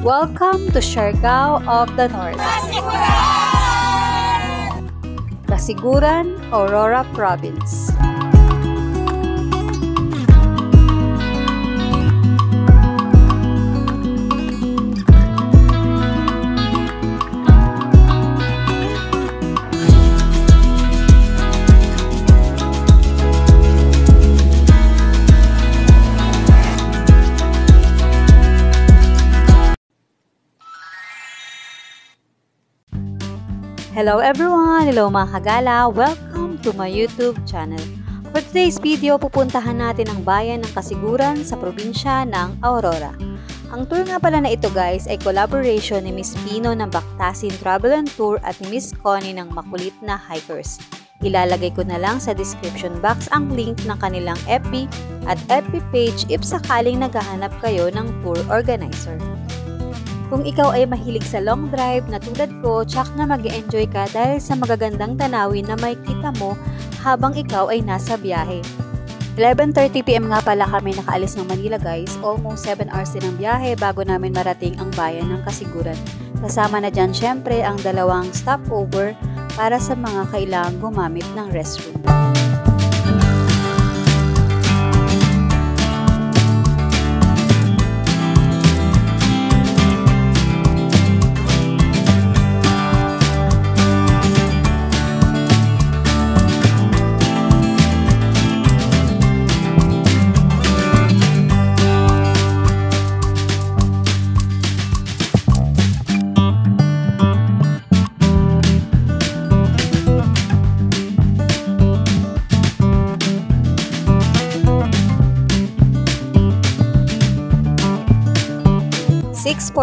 Welcome to Siargao of the North, Casiguran, Aurora Province. Hello everyone! Hello mga kagala! Welcome to my YouTube channel. For today's video, pupuntahan natin ang bayan ng Casiguran sa probinsya ng Aurora. Ang tour nga pala na ito guys ay collaboration ni Miss Pino ng Bactasin Travel and Tour at ni Miss Connie ng Makulit na Hikers. Ilalagay ko na lang sa description box ang link ng kanilang FB at FB page if sakaling naghahanap kayo ng tour organizer. Kung ikaw ay mahilig sa long drive na tulad ko, tsak na mag-enjoy ka dahil sa magagandang tanawin na may kita mo habang ikaw ay nasa biyahe. 11:30 PM nga pala kami nakaalis ng Manila guys. Almost 7 hours din ang biyahe bago namin marating ang bayan ng Casiguran. Kasama na dyan syempre ang dalawang stopover para sa mga kailangang gumamit ng restroom.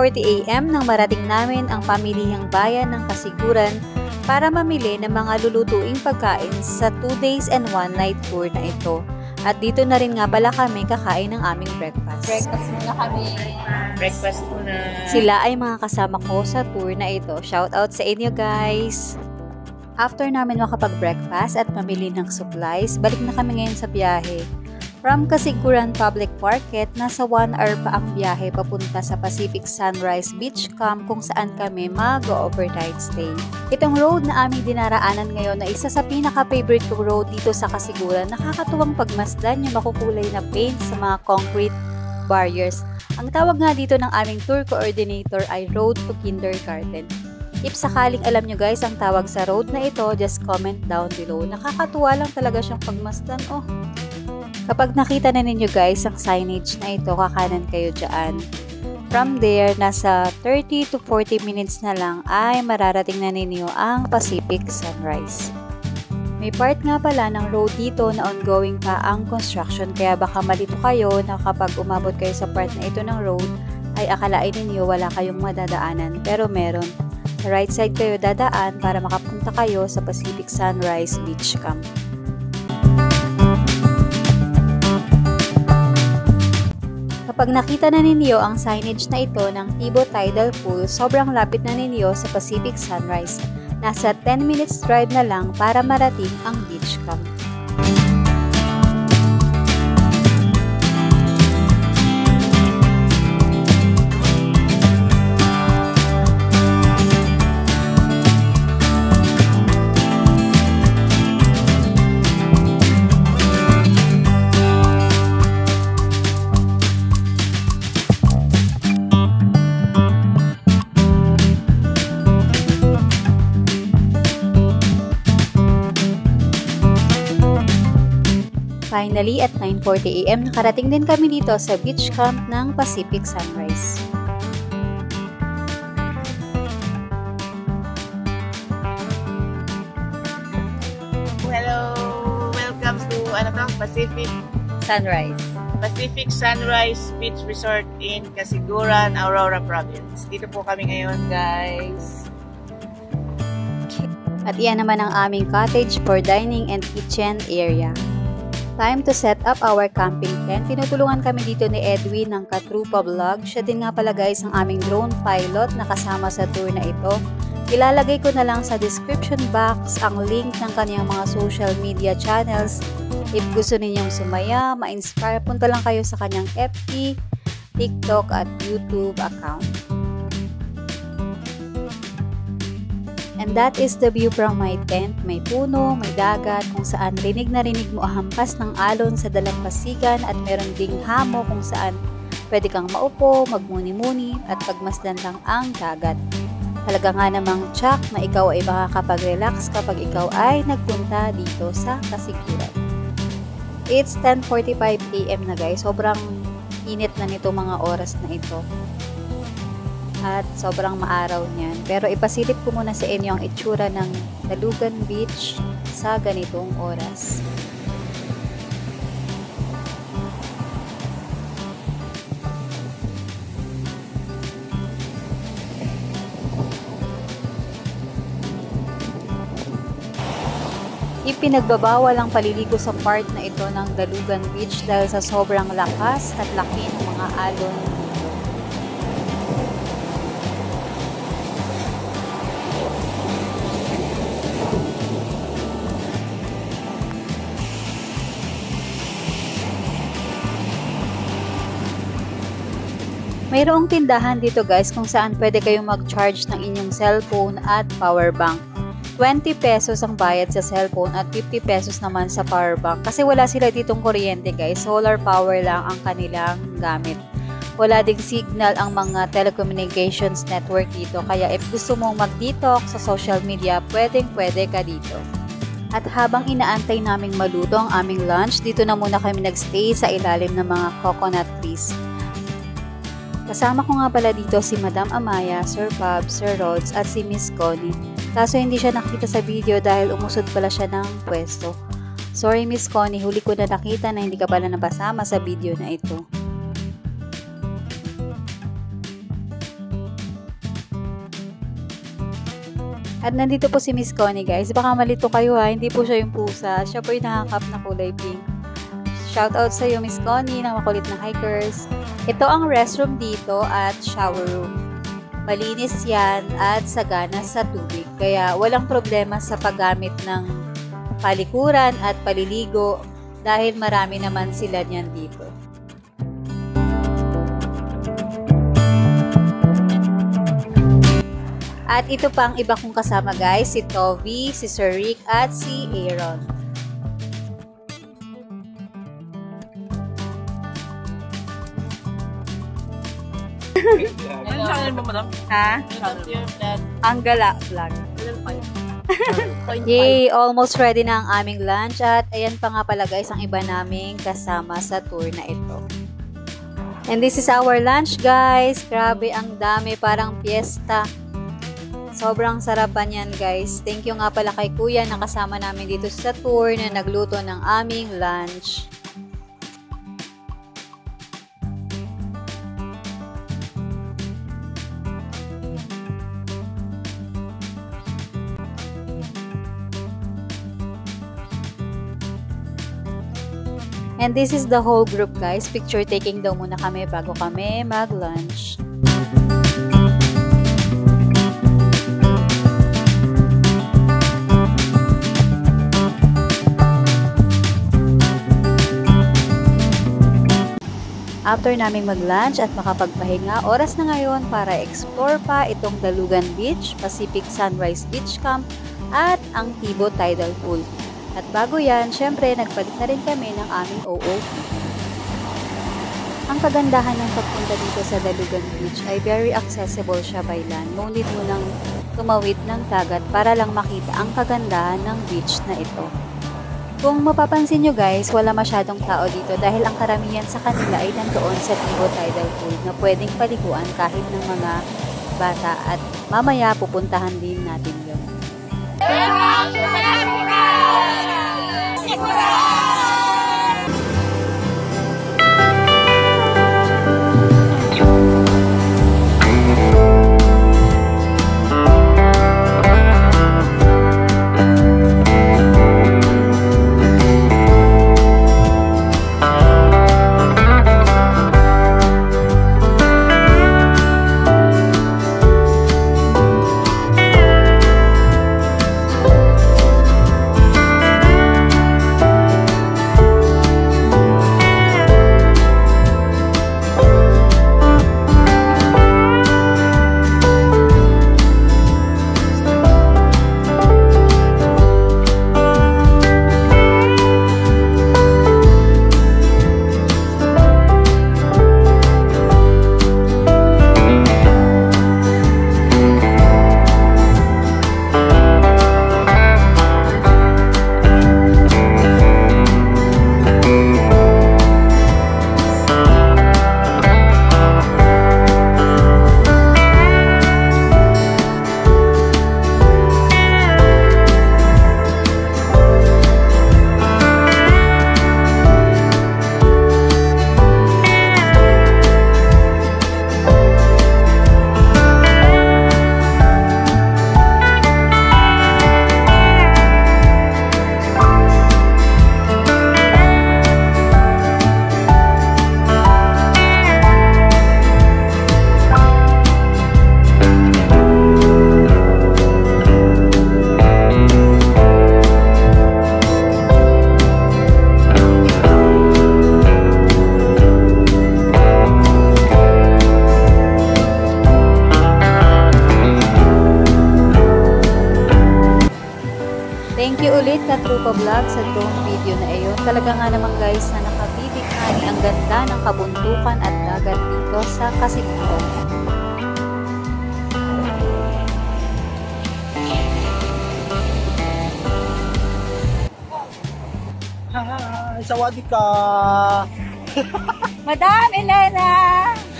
AM nang marating namin ang pamilihang bayan ng Casiguran para mamili ng mga lulutuing pagkain sa 2 days and 1 night tour na ito. At dito na rin nga pala kami kakain ng aming breakfast. Breakfast muna kami. Breakfast muna. Sila ay mga kasama ko sa tour na ito. Shout out sa inyo guys! After namin makapag-breakfast at mamili ng supplies, balik na kami ngayon sa biyahe. From Casiguran Public Market, nasa 1 hour pa ang biyahe papunta sa Pacific Sunrise Beach Camp kung saan kami mag-overnight stay. Itong road na aming dinaraanan ngayon na isa sa pinaka-favorite kong road dito sa Casiguran. Nakakatuwang pagmasdan yung makukulay na paint sa mga concrete barriers. Ang tawag nga dito ng aming tour coordinator ay Road to Kindergarten. If sakaling alam nyo guys ang tawag sa road na ito, just comment down below. Nakakatuwa lang talaga siyang pagmasdan. Kapag nakita na ninyo guys ang signage na ito, kakanan kayo dyan. From there, nasa 30 to 40 minutes na lang ay mararating na ninyo ang Pacific Sunrise. May part nga pala ng road dito na ongoing pa ang construction, kaya baka malito kayo na kapag umabot kayo sa part na ito ng road ay akalain ninyo wala kayong madadaanan, pero meron. Sa right side kayo dadaan para makapunta kayo sa Pacific Sunrise Beach Camp. Kapag nakita na ninyo ang signage na ito ng Tibo Tidal Pool, sobrang lapit na ninyo sa Pacific Sunrise. Nasa 10 minutes drive na lang para marating ang beach camp. Finally, at 9:40 AM, nakarating din kami dito sa beach camp ng Pacific Sunrise. Hello! Welcome to Pacific Sunrise Beach Resort in Casiguran, Aurora Province. Dito po kami ngayon guys. At iyan naman ang aming cottage for dining and kitchen area. Time to set up our camping tent. Tinutulungan kami dito ni Edwin ng Katrupa Vlog. Siya din nga pala guys ang aming drone pilot na kasama sa tour na ito. Ilalagay ko na lang sa description box ang link ng kanyang mga social media channels. If gusto ninyong sumaya, ma-inspire, punta lang kayo sa kanyang FB, TikTok at YouTube account. And that is the view from my tent. May puno, may dagat, kung saan rinig na rinig mo ang hampas ng alon sa dalampasigan at meron ding hamo kung saan pwede kang maupo, magmuni-muni at pagmasdan lang ang dagat. Talaga nga namang tsak na ikaw ay makakapag-relax kapag ikaw ay nagpunta dito sa Kasiguran. It's 10:45 AM na guys. Sobrang init na nito mga oras na ito. At sobrang maaraw niyan. Pero ipasilip ko muna sa inyo ang itsura ng Dalugan Beach sa ganitong oras. Ipinagbabawal ang paliligo sa part na ito ng Dalugan Beach dahil sa sobrang lakas at laki ng mga alon dito. Mayroong tindahan dito guys kung saan pwede kayong mag-charge ng inyong cellphone at power bank. 20 pesos ang bayad sa cellphone at 50 pesos naman sa power bank. Kasi wala sila ditong kuryente guys. Solar power lang ang kanilang gamit. Wala ding signal ang mga telecommunications network dito. Kaya if gusto mong mag-detox sa social media, pwedeng-pwede ka dito. At habang inaantay naming maluto ang aming lunch, dito na muna kami nagstay sa ilalim ng mga coconut trees. Kasama ko nga pala dito si Madam Amaya, Sir Bob, Sir Rhodes at si Miss Connie. Kaso hindi siya nakita sa video dahil umusod pala siya ng pwesto. Sorry Miss Connie, huli ko na nakita na hindi ka pala napasama sa video na ito. At nandito po si Miss Connie guys. Baka malito kayo ha, hindi po siya yung pusa. Siya po yung nakakap na kulay pink. Shoutout sa iyo Miss Connie ng makulit na hikers. Ito ang restroom dito at shower room. Malinis yan at sagana sa tubig. Kaya walang problema sa paggamit ng palikuran at paliligo dahil marami naman sila niyan dito. At ito pa ang iba kong kasama guys, si Toby, si Sir Rick at si Aaron. Anong channel mo, madam? Ha? Vlog. Ang Gala Vlog. Yay! Almost ready na ang aming lunch at ayan pa nga pala guys ang iba naming kasama sa tour na ito. And this is our lunch guys. Grabe ang dami, parang fiesta. Sobrang sarapan yan guys. Thank you nga pala kay Kuya na kasama namin dito sa tour na nagluto ng aming lunch. And this is the whole group guys. Picture taking daw muna kami bago kami mag-lunch. After naming mag-lunch at makapagpahinga, oras na ngayon para explore pa itong Dalugan Beach, Pacific Sunrise Beach Camp at ang Tibo Tidal Pool. At bago yan, syempre nagpalit na rin kami ng aming OOTD. Ang kagandahan ng pagpunta dito sa Dalugan Beach ay very accessible siya by land. No need mo nang tumawid ng dagat para lang makita ang kagandahan ng beach na ito. Kung mapapansin nyo guys, wala masyadong tao dito dahil ang karamihan sa kanila ay nandoon sa Tibo Tidal Pool na pwedeng paliguan kahit ng mga bata at mamaya pupuntahan din natin yun. you ulit na Trupa Vlog sa drone video na iyon. Talaga nga naman guys na nakabibighani ang ganda ng kabundukan at dagat dito sa Kasiguran. Hi! Sawadika! Madam Elena!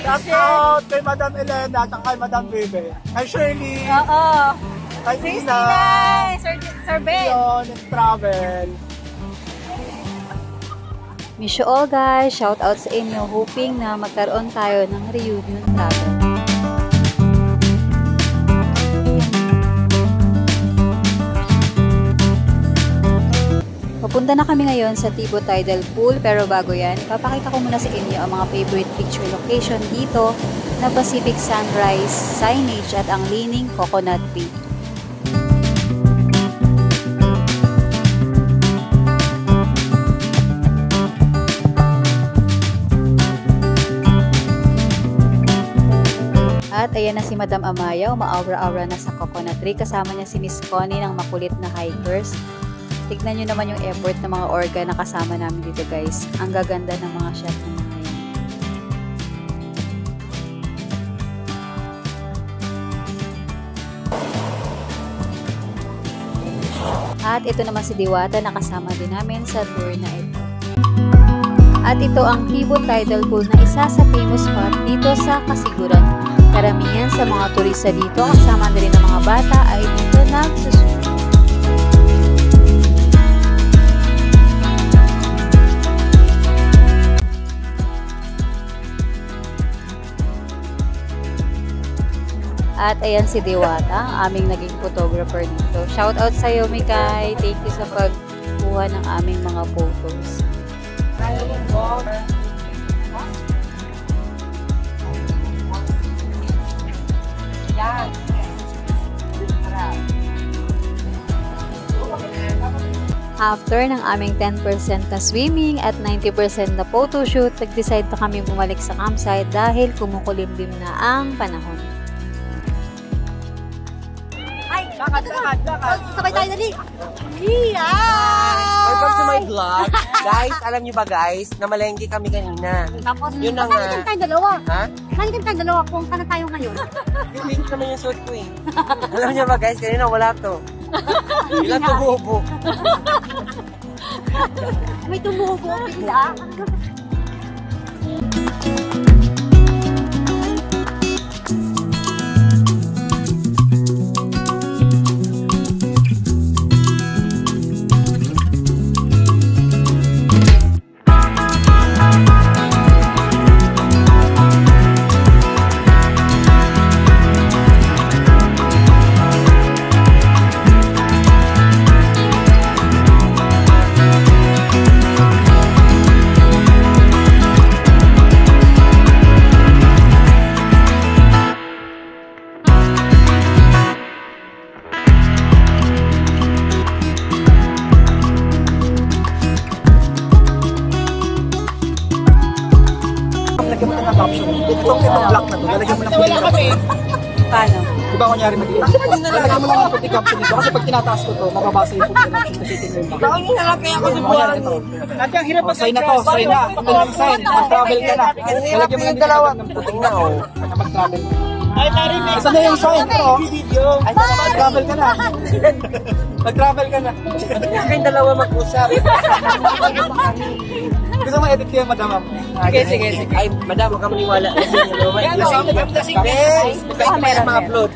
Shout out kay Madam Elena at kay Madam Bebe. Kay Shirley! Oo! Kay Tina! Sir Ben! Yun, travel! Miss you all guys! Shout out sa inyo, hoping na magkaroon tayo ng reunion travel. Papunta na kami ngayon sa Tibo Tidal Pool, pero bago yan, ipapakita ko muna sa inyo ang mga favorite picture location dito na Pacific Sunrise signage at ang leaning coconut tree. At ayan na si Madam Amaya, umaaura-aura na sa coconut tree. Kasama niya si Miss Connie ng makulit na hikers. Tignan nyo naman yung effort ng mga orga na kasama namin dito guys. Ang gaganda ng mga shot ng mga yan. At ito naman si Diwata na kasama din namin sa tour na ito. At ito ang Tibo Tidal Pool na isa sa famous spot dito sa Kasiguran. Karamihan sa mga turista dito, kasama na rin ng mga bata ay dito nagsusunod. At ayan si Diwata, ang aming naging photographer dito. Shout out sa iyo, Mikay. Thank you sa pagkuha ng aming mga photos. After ng aming 10% na swimming at 90% na photoshoot, nag-decide na kami bumalik sa campsite dahil kumukulimlim na ang panahon. Lakad! Sabay tayo dali! Welcome to my vlog. Guys, alam niyo ba guys, namalengke kami kanina. Tapos, Yun na nga. nandito tayong dalawa. Ha? Nandito tayong dalawa kung saan na tayo ngayon. Yung link naman yung suit ko eh. Alam niyo ba guys, kanina wala to. Ilan tumubo. May tumubo, bigla. Itong block na to, lalagyan mo lang puti caption. Paano? Diba kunyari lalagyan mo lang ng puti caption dito kasi pag tinataas ko to, mababasa yung puti caption kasi ito yung block. Bakit nga kaya ako sa buwan? At yung hirap sign na to, sign na. Ito lang sign, mag-travel ka na. Lalagyan mo lang dalawa ng puti na o, mag-travel. Isa na yung sign to, mag-travel ka na. Mag-travel ka na. Kayong dalawa mag-usap. Gusto mo edit ko yung madam? Sige. Ay, madam, huwag ka maniwala. Lasing. Yes! May mga upload.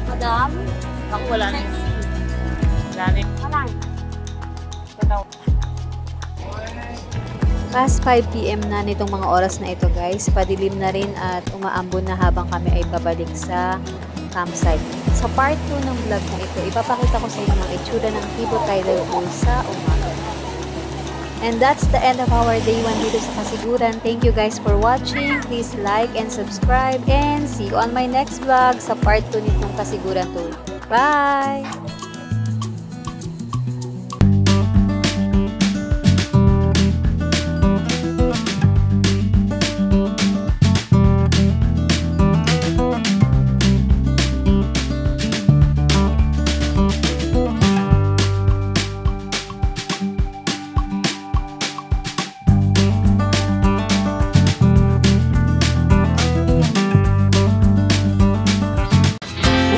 Madam? Ako wala na. Wala na. Past 5 PM na nitong mga oras na ito guys, padilim na rin at umaambon na habang kami ay pabalik sa campsite. Sa part 2 ng vlog na ito, ipapakita ko sa inyo ang itsura ng Tibo Tidal Pool sa umaga. And that's the end of our day 1 dito sa Kasiguran. Thank you guys for watching. Please like and subscribe and see you on my next vlog sa part 2 nitong Kasiguran tour. Bye!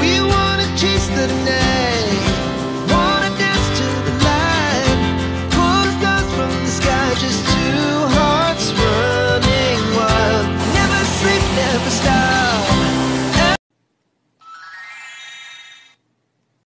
We wanna chase the night.